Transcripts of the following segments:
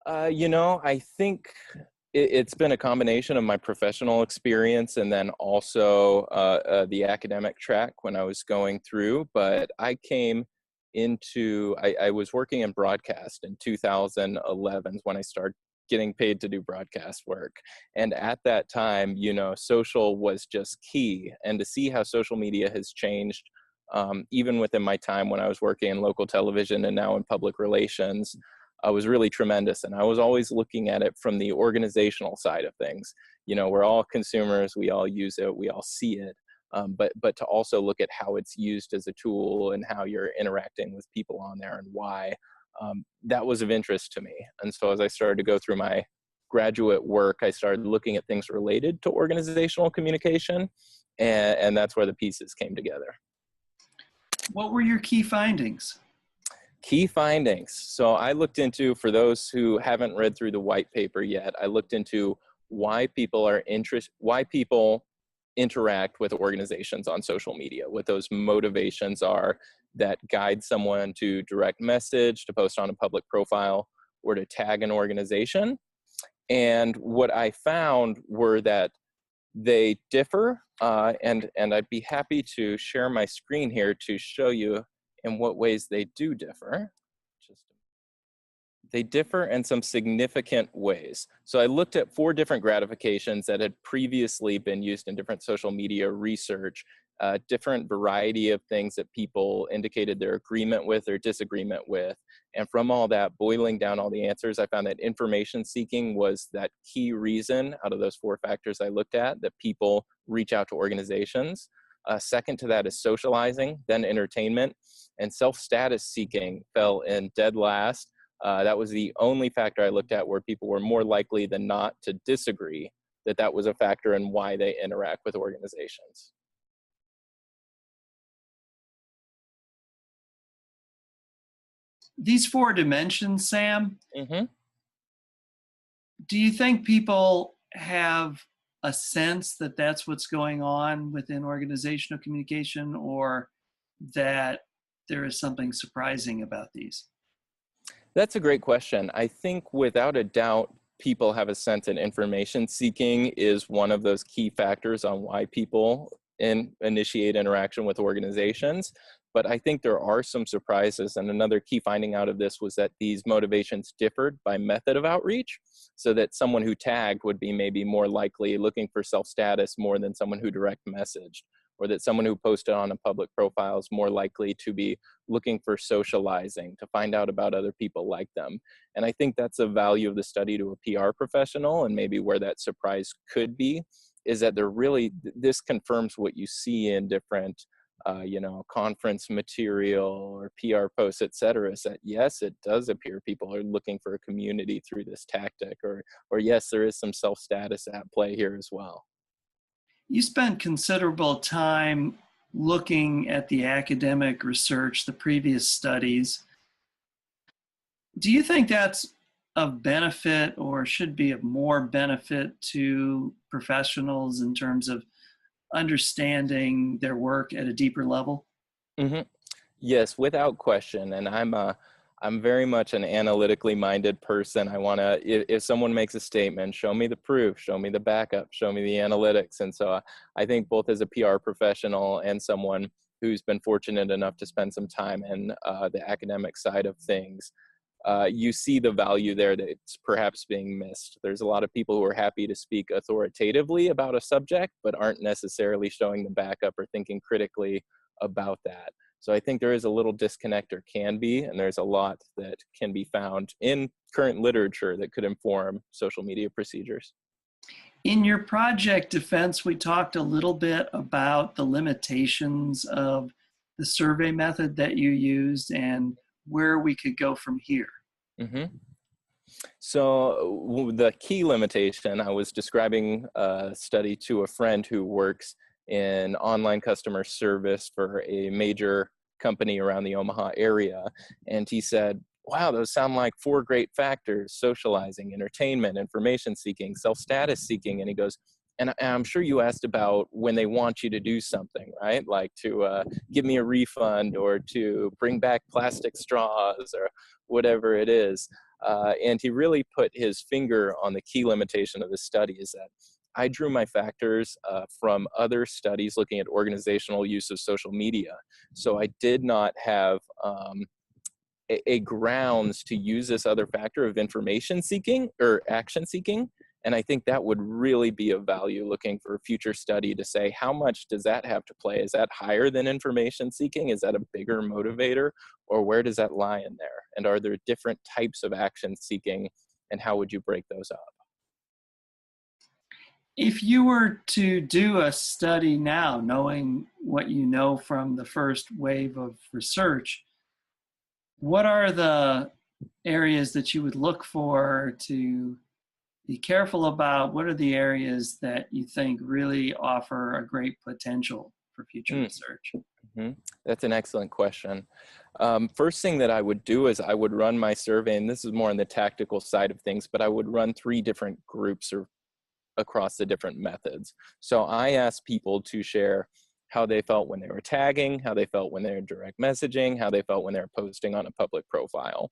I think it's been a combination of my professional experience and then also the academic track when I was going through. But I was working in broadcast in 2011 when I started getting paid to do broadcast work. And at that time, social was just key. And to see how social media has changed, even within my time when I was working in local television and now in public relations, was really tremendous. And I was always looking at it from the organizational side of things. We're all consumers, we all use it, we all see it. But to also look at how it's used as a tool and how you're interacting with people on there and why, that was of interest to me. And so as I started to go through my graduate work, I started looking at things related to organizational communication, and that's where the pieces came together. What were your key findings? Key findings. So I looked into, for those who haven't read through the white paper yet, I looked into why people interact with organizations on social media, what those motivations are that guide someone to direct message, to post on a public profile, or to tag an organization. And what I found were that they differ, and I'd be happy to share my screen here to show you in what ways they do differ. They differ in some significant ways. So I looked at 4 different gratifications that had previously been used in different social media research, different variety of things that people indicated their agreement with or disagreement with. And from all that, boiling down all the answers, I found that information seeking was that key reason out of those 4 factors I looked at that people reach out to organizations. Second to that is socializing, then entertainment, and self-status seeking fell in dead last. That was the only factor I looked at where people were more likely than not to disagree that was a factor in why they interact with organizations. These 4 dimensions, Sam, Mm-hmm. do you think people have a sense that that's what's going on within organizational communication, or that there is something surprising about these? That's a great question. I think without a doubt, people have a sense that information seeking is one of those key factors on why people initiate interaction with organizations. But I think there are some surprises. And another key finding out of this was that these motivations differed by method of outreach, so that someone who tagged would be maybe more likely looking for self-status more than someone who direct messaged, or that someone who posted on a public profile is more likely to be looking for socializing, to find out about other people like them. And I think that's a value of the study to a PR professional, and maybe where that surprise could be, is that this confirms what you see in different conference material or PR posts, et cetera, is that yes, it does appear people are looking for a community through this tactic, or yes, there is some self-status at play here as well. You spent considerable time looking at the academic research, the previous studies. Do you think that's of benefit, or should be of more benefit to professionals in terms of understanding their work at a deeper level? Mm-hmm. Yes, without question. And I'm very much an analytically minded person. I want to, if someone makes a statement, show me the proof, show me the backup, show me the analytics. And so I think both as a PR professional and someone who's been fortunate enough to spend some time in the academic side of things, you see the value there that's perhaps being missed. There's a lot of people who are happy to speak authoritatively about a subject, but aren't necessarily showing the backup or thinking critically about that. So I think there is a little disconnect, or can be, and there's a lot that can be found in current literature that could inform social media procedures. In your project defense, we talked a little bit about the limitations of the survey method that you used and where we could go from here. Mm-hmm. So the key limitation, I was describing a study to a friend who works in online customer service for a major company around the Omaha area. And he said, wow, those sound like 4 great factors: socializing, entertainment, information seeking, self-status seeking. And he goes, and I'm sure you asked about when they want you to do something, right? Like to give me a refund, or to bring back plastic straws, or whatever it is. And he really put his finger on the key limitation of the study is that I drew my factors from other studies looking at organizational use of social media. So I did not have a grounds to use this other factor of information seeking or action seeking. And I think that would really be of value looking for a future study to say, how much does that have to play? Is that higher than information seeking? Is that a bigger motivator? Or where does that lie in there? And are there different types of action seeking? And how would you break those up? If you were to do a study now, knowing what you know from the first wave of research, what are the areas that you would look for to be careful about? What are the areas that you think really offer a great potential for future research? Mm-hmm. That's an excellent question. First thing that I would do is I would run my survey, and this is more on the tactical side of things, but I would run 3 different groups or across the different methods. So I asked people to share how they felt when they were tagging, how they felt when they were direct messaging, how they felt when they were posting on a public profile.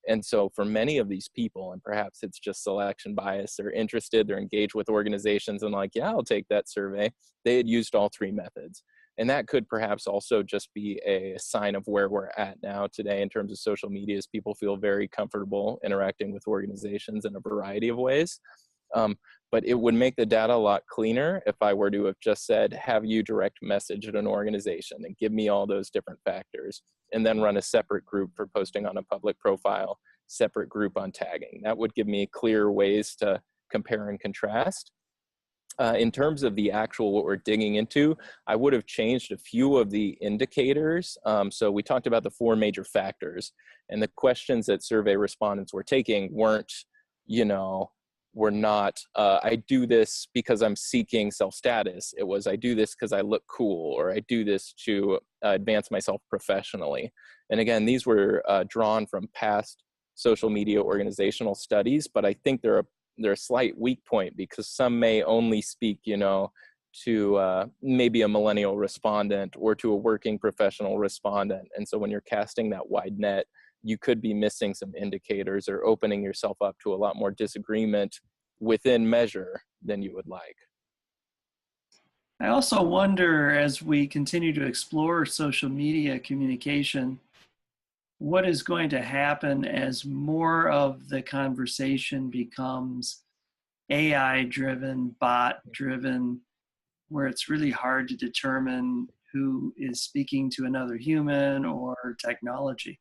And so for many of these people, and perhaps it's just selection bias, they're interested, they're engaged with organizations and like, yeah, I'll take that survey. They had used all 3 methods. And that could perhaps also just be a sign of where we're at now today in terms of social media, as people feel very comfortable interacting with organizations in a variety of ways. But it would make the data a lot cleaner if I were to have just said, have you direct message at an organization and give me all those different factors, and then run a separate group for posting on a public profile, separate group on tagging. That would give me clear ways to compare and contrast. In terms of the actual what we're digging into, I would have changed a few of the indicators. So we talked about the 4 major factors, and the questions that survey respondents were taking weren't, were not, I do this because I'm seeking self-status. It was, I do this because I look cool, or I do this to advance myself professionally. And again, these were drawn from past social media organizational studies, but I think they're a slight weak point because some may only speak, to maybe a millennial respondent or to a working professional respondent. And so when you're casting that wide net, you could be missing some indicators or opening yourself up to a lot more disagreement within measure than you would like. I also wonder, as we continue to explore social media communication, what is going to happen as more of the conversation becomes AI-driven, bot-driven, where it's really hard to determine who is speaking to another human or technology.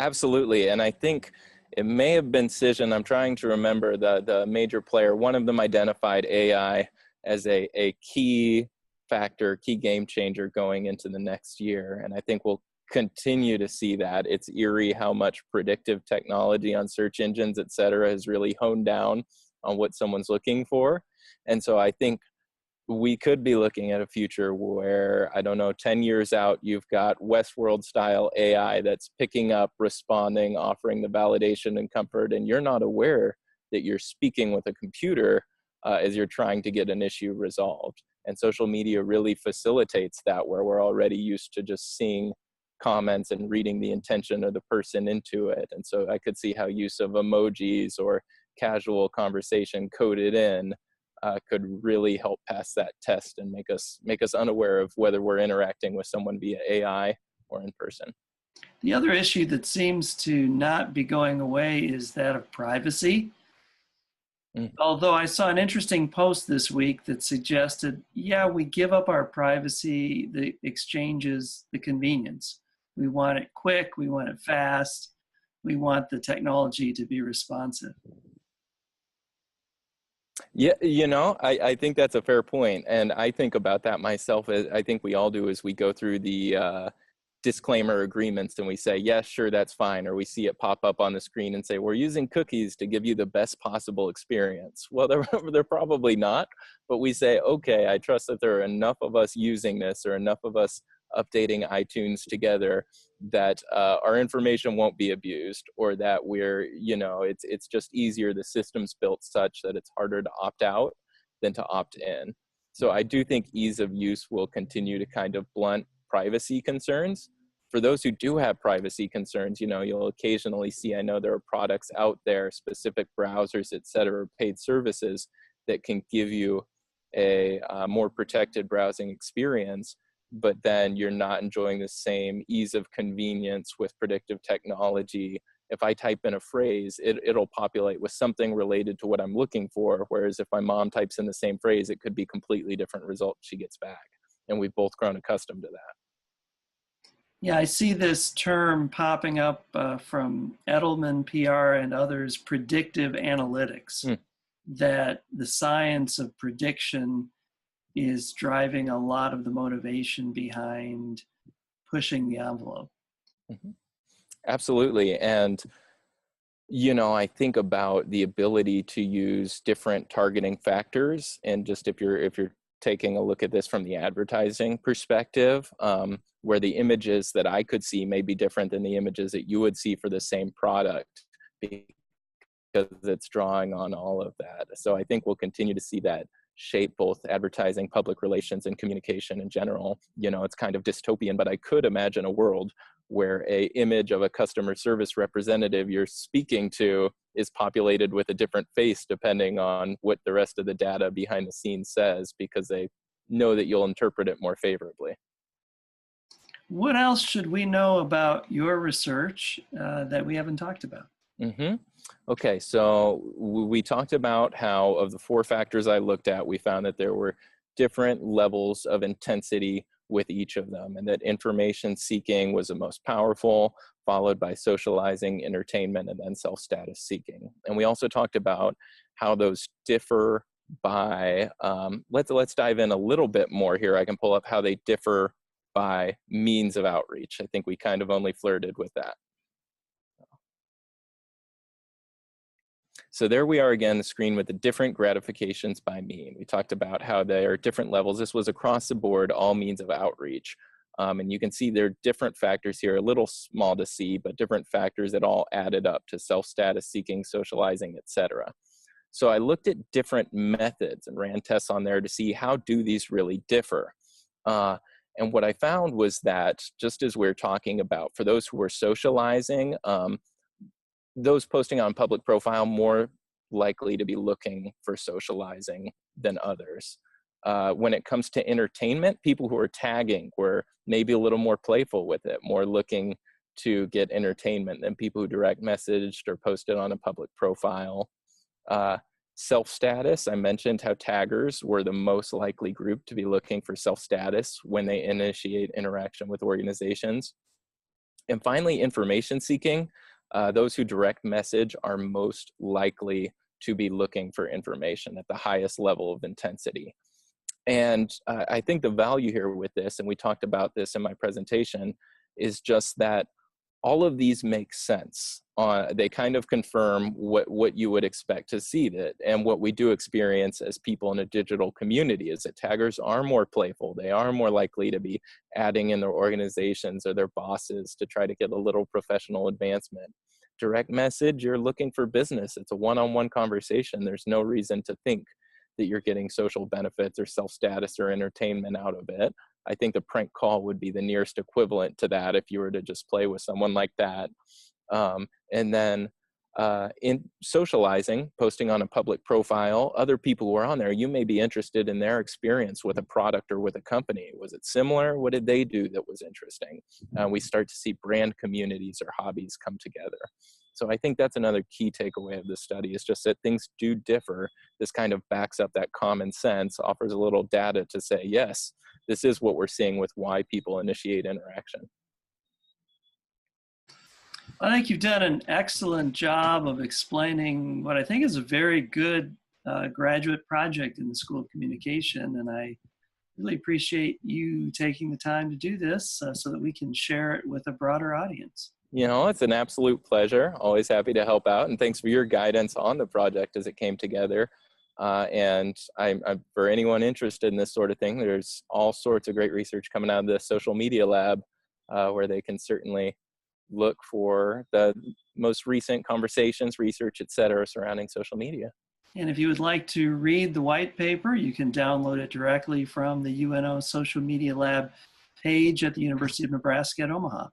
Absolutely. And I think it may have been Cision. I'm trying to remember the major player. One of them identified AI as a key factor, key game changer going into the next year. And I think we'll continue to see that. It's eerie how much predictive technology on search engines, et cetera, has really honed down on what someone's looking for. And so I think we could be looking at a future where, 10 years out, you've got Westworld style AI that's picking up, responding, offering the validation and comfort, and you're not aware that you're speaking with a computer as you're trying to get an issue resolved. And social media really facilitates that, where we're already used to just seeing comments and reading the intention of the person into it. And so I could see how use of emojis or casual conversation coded in could really help pass that test and make us unaware of whether we're interacting with someone via AI or in person. The other issue that seems to not be going away is that of privacy. Although I saw an interesting post this week that suggested, yeah, we give up our privacy, the exchanges, the convenience. We want it quick, we want it fast, we want the technology to be responsive. Yeah, I think that's a fair point. And I think about that myself. I think we all do as we go through the disclaimer agreements and we say, yes, sure, that's fine. Or we see it pop up on the screen and say, we're using cookies to give you the best possible experience. Well, they're probably not. But we say, okay, I trust that there are enough of us using this or enough of us updating iTunes together that our information won't be abused, or that we're, it's just easier. The system's built such that it's harder to opt out than to opt in. So I do think ease of use will continue to kind of blunt privacy concerns. for those who do have privacy concerns, you'll occasionally see, I know there are products out there, specific browsers, et cetera, paid services that can give you a more protected browsing experience, but then you're not enjoying the same ease of convenience with predictive technology. If I type in a phrase, it'll populate with something related to what I'm looking for, whereas if my mom types in the same phrase, it could be completely different result she gets back. And we've both grown accustomed to that. Yeah, I see this term popping up from Edelman PR and others, predictive analytics, that the science of prediction is driving a lot of the motivation behind pushing the envelope. Mm-hmm. Absolutely. And, I think about the ability to use different targeting factors. And just if you're taking a look at this from the advertising perspective, where the images that I could see may be different than the images that you would see for the same product, because it's drawing on all of that. So I think we'll continue to see that shape both advertising, public relations, and communication in general. It's kind of dystopian, but I could imagine a world where a image of a customer service representative you're speaking to is populated with a different face depending on what the rest of the data behind the scenes says, because they know that you'll interpret it more favorably. What else should we know about your research that we haven't talked about? Mm-hmm. Okay, so we talked about how of the 4 factors I looked at, we found that there were different levels of intensity with each of them, and that information seeking was the most powerful, followed by socializing, entertainment, and then self-status seeking. And we also talked about how those differ by, let's dive in a little bit more here. I can pull up how they differ by means of outreach. I think we kind of only flirted with that. So there we are again, the screen with the different gratifications by mean. We talked about how there are different levels. This was across the board, all means of outreach. And you can see there are different factors here, a little small to see, but different factors that all added up to self-status seeking, socializing, etc. So I looked at different methods and ran tests on there to see how do these really differ. And what I found was that, just as we're talking about, for those who are socializing, those posting on public profile more likely to be looking for socializing than others. When it comes to entertainment, people who are tagging were maybe a little more playful with it, more looking to get entertainment than people who direct messaged or posted on a public profile. Self-status, I mentioned how taggers were the most likely group to be looking for self-status when they initiate interaction with organizations. And finally, information seeking. Those who direct message are most likely to be looking for information at the highest level of intensity. And I think the value here with this, and we talked about this in my presentation, is just that all of these make sense. They kind of confirm what you would expect to see, that, and what we do experience as people in a digital community is that taggers are more playful. They are more likely to be adding in their organizations or their bosses to try to get a little professional advancement. Direct message, you're looking for business. It's a one-on-one conversation. There's no reason to think that you're getting social benefits or self-status or entertainment out of it. I think the prank call would be the nearest equivalent to that if you were to just play with someone like that. And then in socializing, posting on a public profile, other people who are on there, you may be interested in their experience with a product or with a company. Was it similar? What did they do that was interesting? We start to see brand communities or hobbies come together. So I think that's another key takeaway of this study, is just that things do differ. This kind of backs up that common sense, offers a little data to say, yes, this is what we're seeing with why people initiate interaction. I think you've done an excellent job of explaining what I think is a very good graduate project in the School of Communication, and I really appreciate you taking the time to do this so that we can share it with a broader audience. It's an absolute pleasure. Always happy to help out, and thanks for your guidance on the project as it came together. And I'm for anyone interested in this sort of thing, there's all sorts of great research coming out of the social media lab where they can certainly look for the most recent conversations, research, et cetera, surrounding social media. And if you would like to read the white paper, you can download it directly from the UNO Social Media Lab page at the University of Nebraska at Omaha.